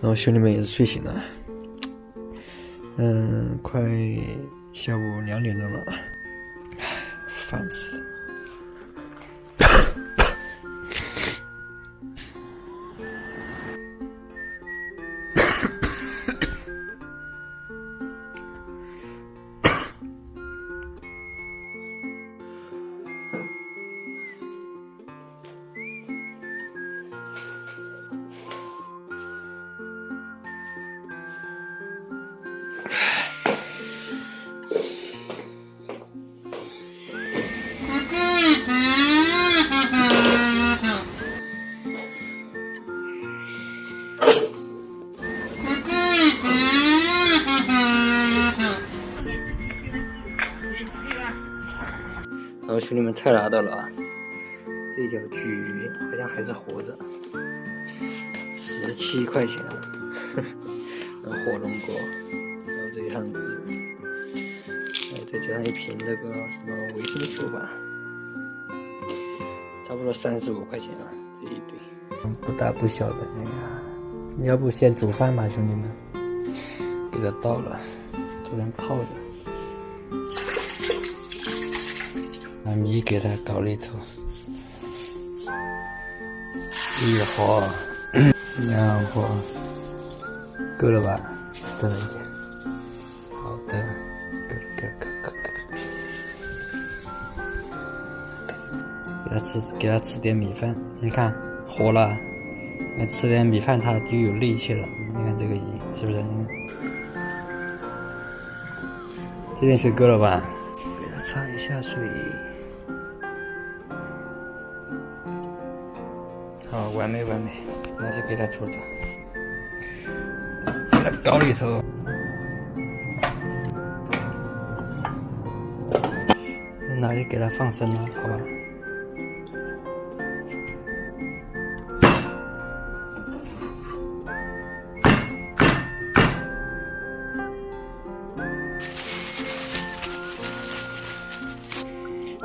然后兄弟们也是睡醒了，快下午2点钟了，唉，烦死了。然后兄弟们菜拿到了啊，这条鱼好像还是活的，17块钱啊，然后火龙果，然后这一箱子，再加上一瓶这个什么维生素吧，差不多35块钱啊，这一堆，不大不小的，哎呀，要不先煮饭吧，兄弟们，给它倒了，昨天泡的。把米给它搞里头，一会2会，够了吧？再来一点。好的，够。给它吃点米饭，你看活了，吃点米饭它就有力气了。你看这个鱼是不是？你看，这点水够了吧？给它擦一下水。好，完美，那就给它煮着，给它搞里头。那就给它放生了，好吧？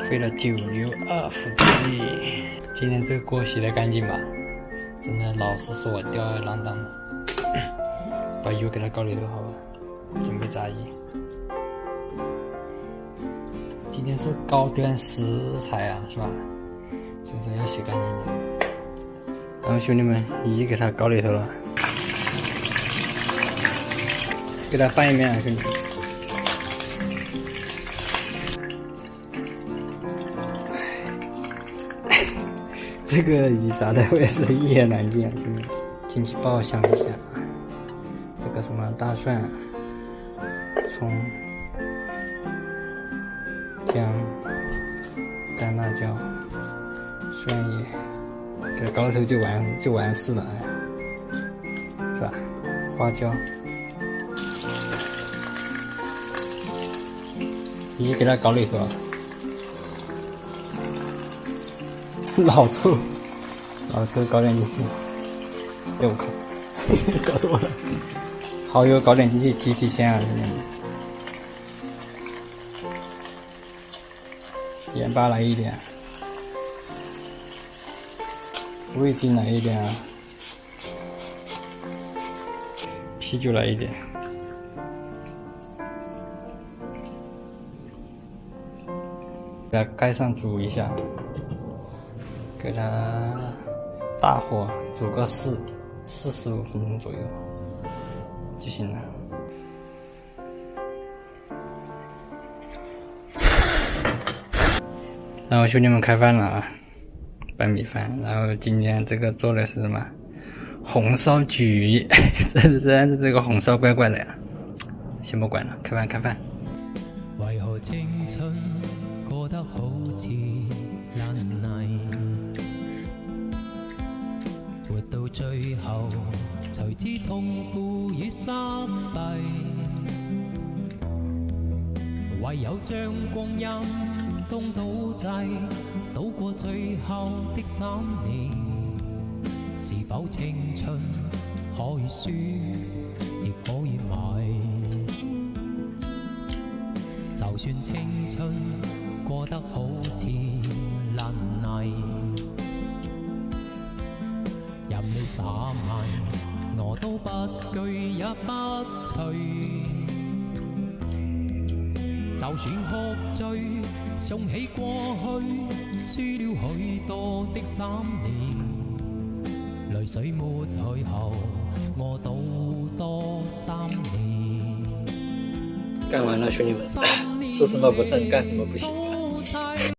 费了962伏特力。今天这个锅洗得干净吧？真的老是说我吊儿郎当的。把油给它搞里头，好吧？准备炸鱼。今天是高端食材啊，是吧？所以说要洗干净点。然后兄弟们，鱼给它搞里头了，给它翻一面啊，兄弟。这个鱼炸的我也是一言难尽啊，兄弟。近期报想一下，这个什么大蒜、葱、姜、干辣椒、蒜叶，给它搞头就完事了，哎，是吧？花椒，鱼给它搞里头。老臭搞点进去，哎我靠，搞错了，蚝油搞点进去提鲜啊，兄弟们。盐巴来一点，味精来一点啊，啤酒来一点，给它盖上煮一下。给它大火煮个45分钟左右就行了。然后兄弟们开饭了啊，拌米饭。然后今天这个做的是什么？红烧鲫鱼，真是这个红烧怪怪的呀。先不管了，开饭。为何青春过得好似烂泥？活到最後，才知痛苦與失敗。唯有將光陰通倒滯，渡過最後的3年。是否青春可以輸，亦可以買？就算青春過得好似爛泥。任你灑漫，我都不懼也不隨，就算喝醉，送起過去，輸了許多的3年，淚水抹去後，我倒多3年。干完了，兄弟们，吃什么不剩，干什么不行。